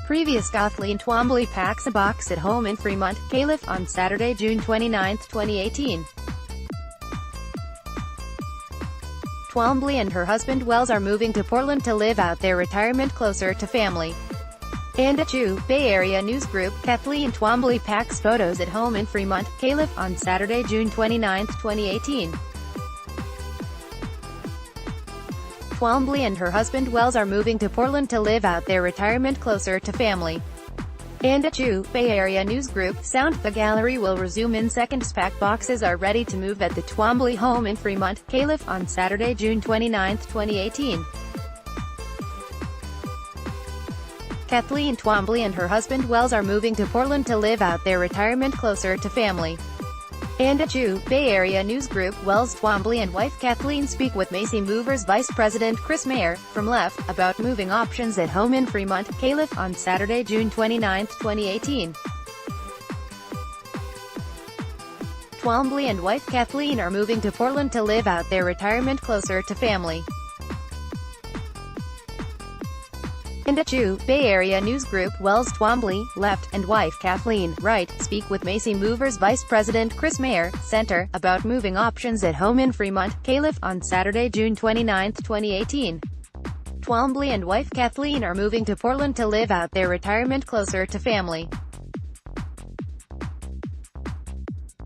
Previous Kathleen Twombly packs a box at home in Fremont, Calif, on Saturday, June 29, 2018. Twombly and her husband Wells are moving to Portland to live out their retirement closer to family. And at Bay Area News Group, Kathleen Twombly packs photos at home in Fremont, Calif, on Saturday, June 29, 2018. Twombly and her husband Wells are moving to Portland to live out their retirement closer to family. And at Bay Area News Group, Sound the gallery will resume in seconds. Packed boxes are ready to move at the Twombly home in Fremont, Calif, on Saturday, June 29, 2018. Kathleen Twombly and her husband Wells are moving to Portland to live out their retirement closer to family. And at Bay Area News Group, Wells, Twombly and wife Kathleen speak with Macy Movers Vice President Chris Mayer, from Left, about moving options at home in Fremont, Calif, on Saturday, June 29, 2018. Twombly and wife Kathleen are moving to Portland to live out their retirement closer to family. And at Bay Area News Group, Wells, Twombly, Left, and wife Kathleen, Right, speak with Macy Movers Vice President Chris Mayer, Center, about moving options at home in Fremont, Calif, on Saturday, June 29, 2018. Twombly and wife Kathleen are moving to Portland to live out their retirement closer to family.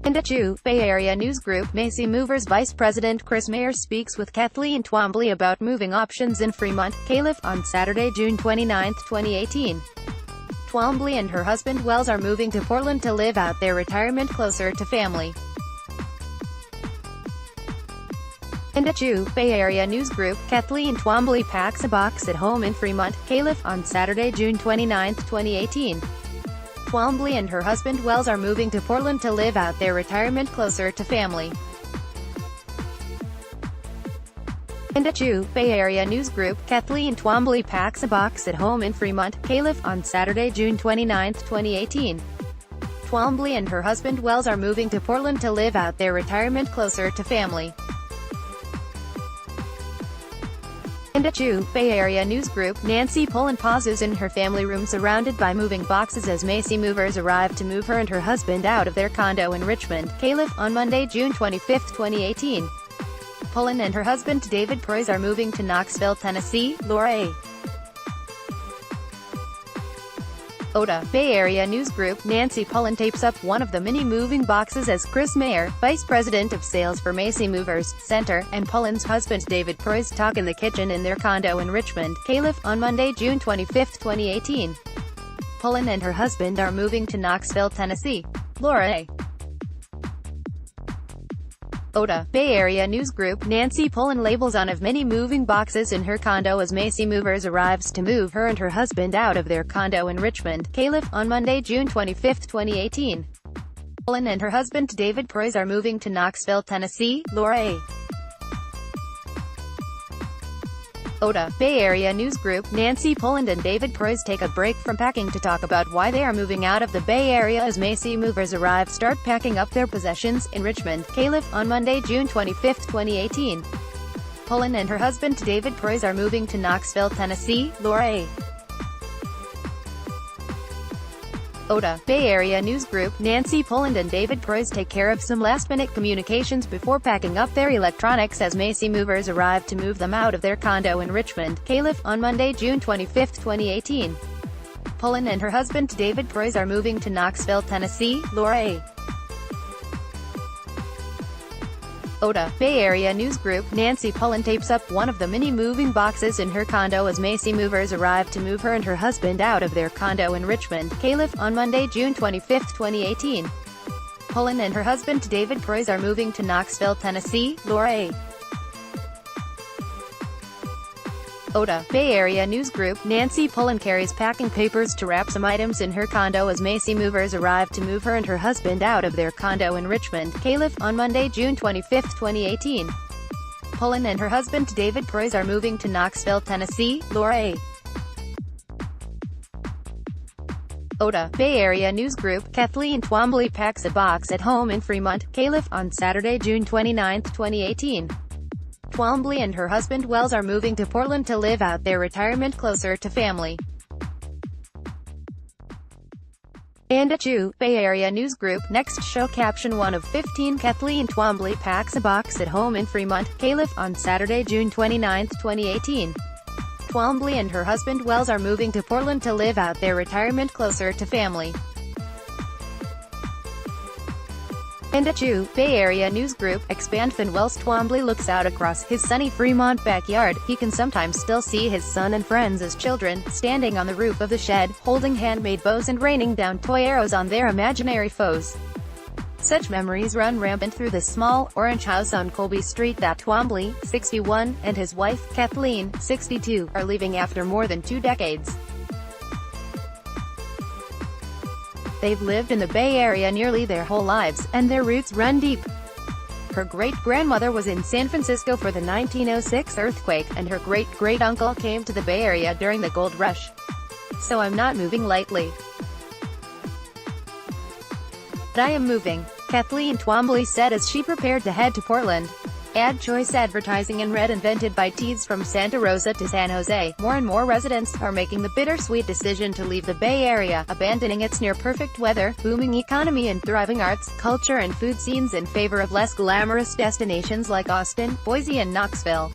And at Bay Area News Group, Macy Movers Vice President Chris Mayer speaks with Kathleen Twombly about moving options in Fremont, Calif, on Saturday, June 29, 2018. Twombly and her husband Wells are moving to Portland to live out their retirement closer to family. And at Bay Area News Group, Kathleen Twombly packs a box at home in Fremont, Calif, on Saturday, June 29, 2018. Twombly and her husband Wells are moving to Portland to live out their retirement closer to family. And at Bay Area News Group, Kathleen Twombly packs a box at home in Fremont, Calif, on Saturday, June 29, 2018. Twombly and her husband Wells are moving to Portland to live out their retirement closer to family. And at Bay Area News Group, Nancy Pullen pauses in her family room surrounded by moving boxes as Macy Movers arrive to move her and her husband out of their condo in Richmond, Calif, on Monday, June 25, 2018. Pullen and her husband David Proyes are moving to Knoxville, Tennessee, Laura A. Oda, Bay Area News Group, Nancy Pullen tapes up one of the many moving boxes as Chris Mayer, Vice President of Sales for Macy Movers, Center, and Pullen's husband David Proyes talk in the kitchen in their condo in Richmond, Calif, on Monday, June 25, 2018. Pullen and her husband are moving to Knoxville, Tennessee. Laura A. Oda, Bay Area News Group, Nancy Pullen labels one of many moving boxes in her condo as Macy Movers arrives to move her and her husband out of their condo in Richmond, Calif, on Monday, June 25, 2018. Pullen and her husband David Proyes are moving to Knoxville, Tennessee. Laura A. Oda, Bay Area News Group, Nancy Pullen and David Proyes take a break from packing to talk about why they are moving out of the Bay Area as Macy Movers start packing up their possessions in Richmond, Calif, on Monday, June 25, 2018. Pullen and her husband David Proyes are moving to Knoxville, Tennessee. Laura A. Oda, Bay Area News Group, Nancy Pullen and David Proyes take care of some last-minute communications before packing up their electronics as Macy Movers arrive to move them out of their condo in Richmond, Calif, on Monday, June 25, 2018. Pullen and her husband David Proyes are moving to Knoxville, Tennessee. Laura A. Oda, Bay Area News Group, Nancy Pullen tapes up one of the many moving boxes in her condo as Macy Movers arrive to move her and her husband out of their condo in Richmond, Calif, on Monday, June 25, 2018. Pullen and her husband David Proyes are moving to Knoxville, Tennessee. Laura A. Oda, Bay Area News Group, Nancy Pullen carries packing papers to wrap some items in her condo as Macy Movers arrive to move her and her husband out of their condo in Richmond, Calif, on Monday, June 25, 2018. Pullen and her husband David Proyes are moving to Knoxville, Tennessee. Laura A. Oda, Bay Area News Group, Kathleen Twombly packs a box at home in Fremont, Calif, on Saturday, June 29, 2018. Twombly and her husband Wells are moving to Portland to live out their retirement closer to family. And at Bay Area News Group, next show caption 1 of 15 Kathleen Twombly packs a box at home in Fremont, Calif, on Saturday, June 29, 2018. Twombly and her husband Wells are moving to Portland to live out their retirement closer to family. And at Bay Area News Group, expand Wells Twombly looks out across his sunny Fremont backyard. He can sometimes still see his son and friends as children, standing on the roof of the shed, holding handmade bows and raining down toy arrows on their imaginary foes. Such memories run rampant through the small, orange house on Colby Street that Twombly, 61, and his wife, Kathleen, 62, are leaving after more than 2 decades. They've lived in the Bay Area nearly their whole lives, and their roots run deep. Her great-grandmother was in San Francisco for the 1906 earthquake, and her great-great-uncle came to the Bay Area during the gold rush. So I'm not moving lightly. But I am moving, Kathleen Twombly said as she prepared to head to Portland. Ad choice advertising in red invented by Tees from Santa Rosa to San Jose. More and more residents are making the bittersweet decision to leave the Bay Area, abandoning its near-perfect weather, booming economy and thriving arts, culture and food scenes in favor of less glamorous destinations like Austin, Boise and Knoxville.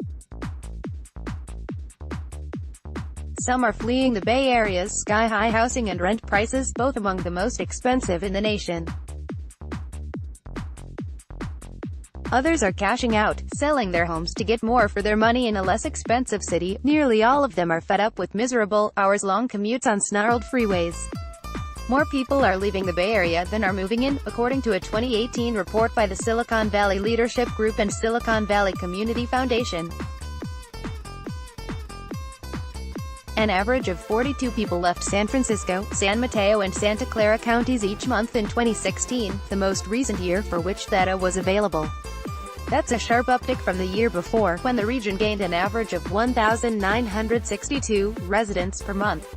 Some are fleeing the Bay Area's sky-high housing and rent prices, both among the most expensive in the nation. Others are cashing out, selling their homes to get more for their money in a less expensive city. Nearly all of them are fed up with miserable, hours-long commutes on snarled freeways. More people are leaving the Bay Area than are moving in, according to a 2018 report by the Silicon Valley Leadership Group and Silicon Valley Community Foundation. An average of 42 people left San Francisco, San Mateo and Santa Clara counties each month in 2016, the most recent year for which data was available. That's a sharp uptick from the year before, when the region gained an average of 1,962 residents per month.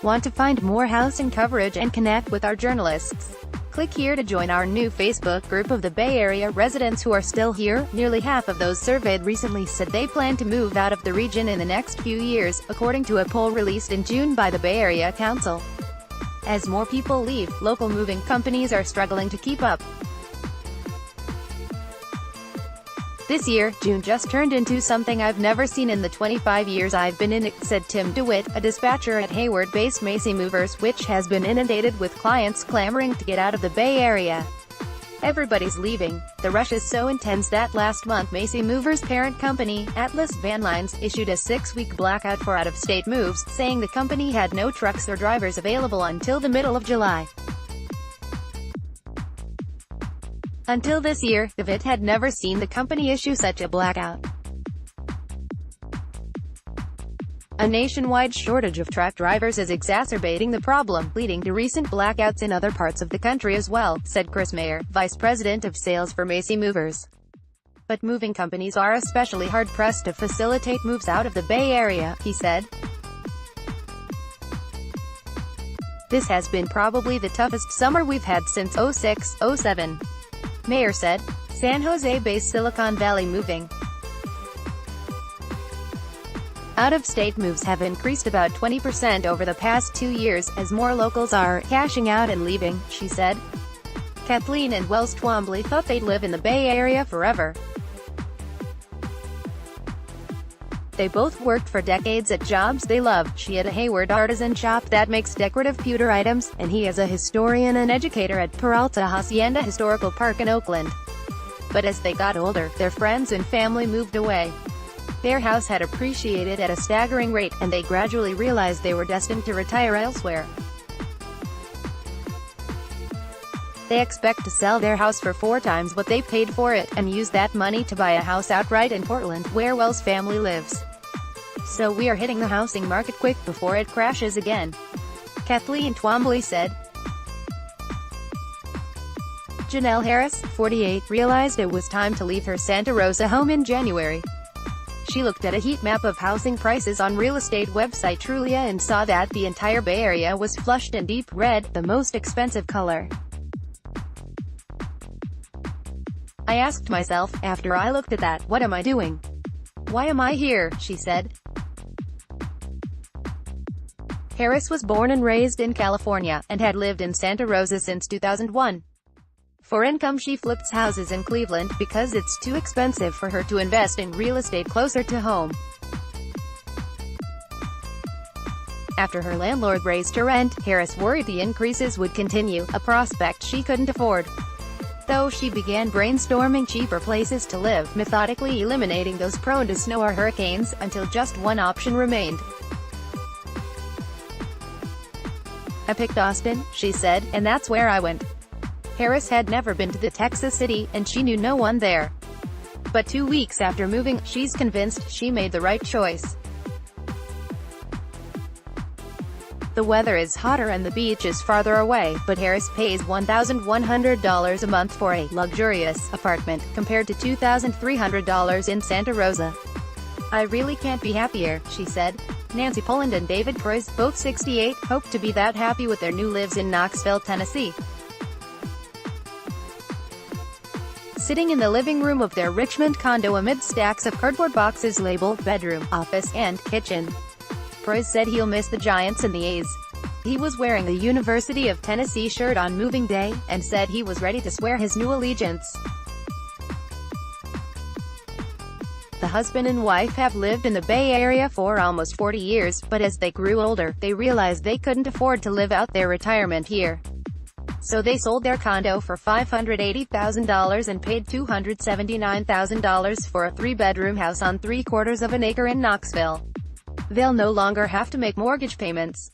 Want to find more housing coverage and connect with our journalists? Click here to join our new Facebook group of the Bay Area residents who are still here. Nearly half of those surveyed recently said they plan to move out of the region in the next few years, according to a poll released in June by the Bay Area Council. As more people leave, local moving companies are struggling to keep up. This year, June just turned into something I've never seen in the 25 years I've been in it, said Tim DeWitt, a dispatcher at Hayward-based Macy Movers, which has been inundated with clients clamoring to get out of the Bay Area. Everybody's leaving. The rush is so intense that last month Macy Movers' parent company, Atlas Van Lines, issued a 6-week blackout for out-of-state moves, saying the company had no trucks or drivers available until the middle of July. Until this year, DeWitt had never seen the company issue such a blackout. A nationwide shortage of truck drivers is exacerbating the problem, leading to recent blackouts in other parts of the country as well, said Chris Mayer, vice president of sales for Macy Movers. But moving companies are especially hard-pressed to facilitate moves out of the Bay Area, he said. This has been probably the toughest summer we've had since 06-07. Mayer said. San Jose-based Silicon Valley Moving. Out-of-state moves have increased about 20% over the past 2 years, as more locals are cashing out and leaving, she said. Kathleen and Wells Twombly thought they'd live in the Bay Area forever. They both worked for decades at jobs they loved. She had a Hayward artisan shop that makes decorative pewter items, and he is a historian and educator at Peralta Hacienda Historical Park in Oakland. But as they got older, their friends and family moved away. Their house had appreciated at a staggering rate, and they gradually realized they were destined to retire elsewhere. They expect to sell their house for 4 times what they paid for it, and use that money to buy a house outright in Portland, where Wells' family lives. So we are hitting the housing market quick before it crashes again, Kathleen Twombly said. Janelle Harris, 48, realized it was time to leave her Santa Rosa home in January. She looked at a heat map of housing prices on real estate website Trulia and saw that the entire Bay Area was flushed in deep red, the most expensive color. I asked myself, after I looked at that, what am I doing? Why am I here? She said. Harris was born and raised in California, and had lived in Santa Rosa since 2001. For income she flips houses in Cleveland, because it's too expensive for her to invest in real estate closer to home. After her landlord raised her rent, Harris worried the increases would continue, a prospect she couldn't afford. Though she began brainstorming cheaper places to live, methodically eliminating those prone to snow or hurricanes, until just one option remained. "I picked Austin," she said, "and that's where I went." Harris had never been to the Texas city, and she knew no one there. But 2 weeks after moving, she's convinced she made the right choice. The weather is hotter and the beach is farther away, but Harris pays $1,100 a month for a luxurious apartment, compared to $2,300 in Santa Rosa. "I really can't be happier," she said. Nancy Poland and David Proyce, both 68, hope to be that happy with their new lives in Knoxville, Tennessee. Sitting in the living room of their Richmond condo amid stacks of cardboard boxes labeled bedroom, office, and kitchen, Proyce said he'll miss the Giants and the A's. He was wearing the University of Tennessee shirt on moving day, and said he was ready to swear his new allegiance. The husband and wife have lived in the Bay Area for almost 40 years, but as they grew older, they realized they couldn't afford to live out their retirement here. So they sold their condo for $580,000 and paid $279,000 for a 3-bedroom house on 3/4 of an acre in Knoxville. They'll no longer have to make mortgage payments.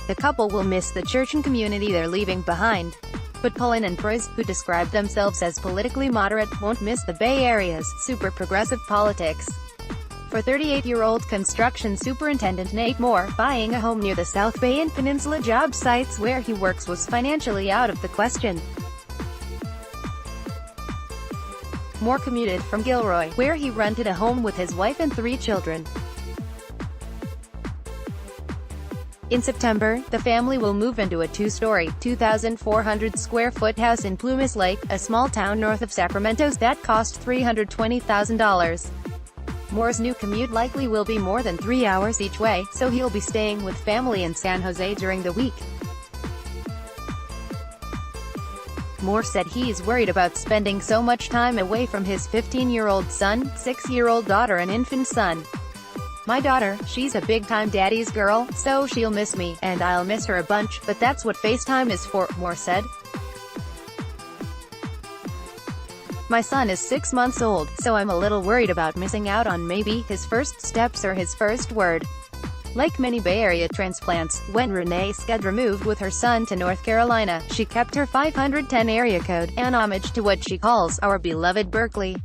The couple will miss the church and community they're leaving behind. But Poland and Proyce, who describe themselves as politically moderate, won't miss the Bay Area's super progressive politics. For 38-year-old construction superintendent Nate Moore, buying a home near the South Bay and Peninsula job sites where he works was financially out of the question. Moore commuted from Gilroy, where he rented a home with his wife and 3 children. In September, the family will move into a 2-story, 2,400-square-foot house in Plumas Lake, a small town north of Sacramento that cost $320,000. Moore's new commute likely will be more than 3 hours each way, so he'll be staying with family in San Jose during the week. Moore said he's worried about spending so much time away from his 15-year-old son, 6-year-old daughter and infant son. "My daughter, she's a big-time daddy's girl, so she'll miss me, and I'll miss her a bunch, but that's what FaceTime is for," Moore said. "My son is 6 months old, so I'm a little worried about missing out on maybe his first steps or his first word." Like many Bay Area transplants, when Renee Skedra moved with her son to North Carolina, she kept her 510 area code, an homage to what she calls our beloved Berkeley.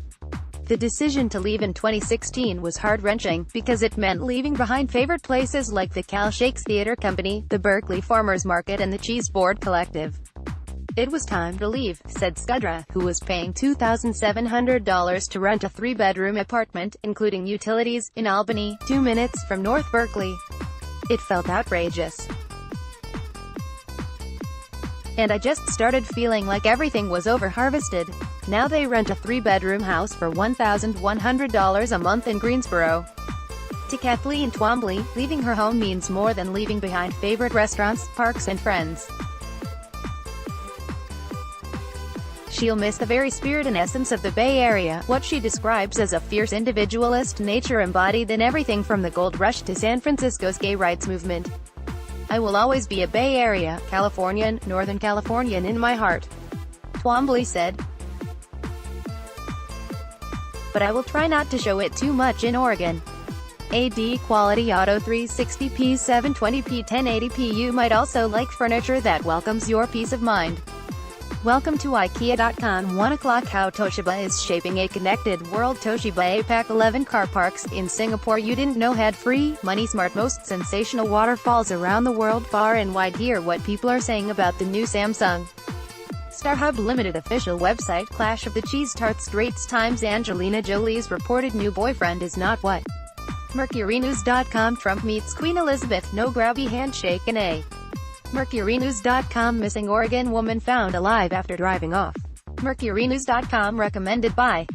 The decision to leave in 2016 was heart-wrenching, because it meant leaving behind favorite places like the Cal Shakes Theater Company, the Berkeley Farmers Market and the Cheese Board Collective. "It was time to leave," said Skedra, who was paying $2,700 to rent a 3-bedroom apartment, including utilities, in Albany, 2 minutes from North Berkeley. "It felt outrageous. And I just started feeling like everything was over-harvested." Now they rent a 3-bedroom house for $1,100 a month in Greensboro. To Kathleen Twombly, leaving her home means more than leaving behind favorite restaurants, parks and friends. She'll miss the very spirit and essence of the Bay Area, what she describes as a fierce individualist nature embodied in everything from the gold rush to San Francisco's gay rights movement. "I will always be a Bay Area, Californian, Northern Californian in my heart," Twombly said. "But I will try not to show it too much in Oregon." AD Quality Auto 360p 720p 1080p. You might also like furniture that welcomes your peace of mind. Welcome to IKEA.com. 1 o'clock. How Toshiba is shaping a connected world. Toshiba APAC 11 car parks in Singapore you didn't know had free, money-smart, most sensational waterfalls around the world. Far and wide. Hear what people are saying about the new Samsung StarHub Limited official website. Clash of the Cheese Tarts. Straits Times. Angelina Jolie's reported new boyfriend is not what MercuryNews.com. Trump meets Queen Elizabeth. No grabby handshake in a MercuryNews.com. Missing Oregon woman found alive after driving off. MercuryNews.com. Recommended by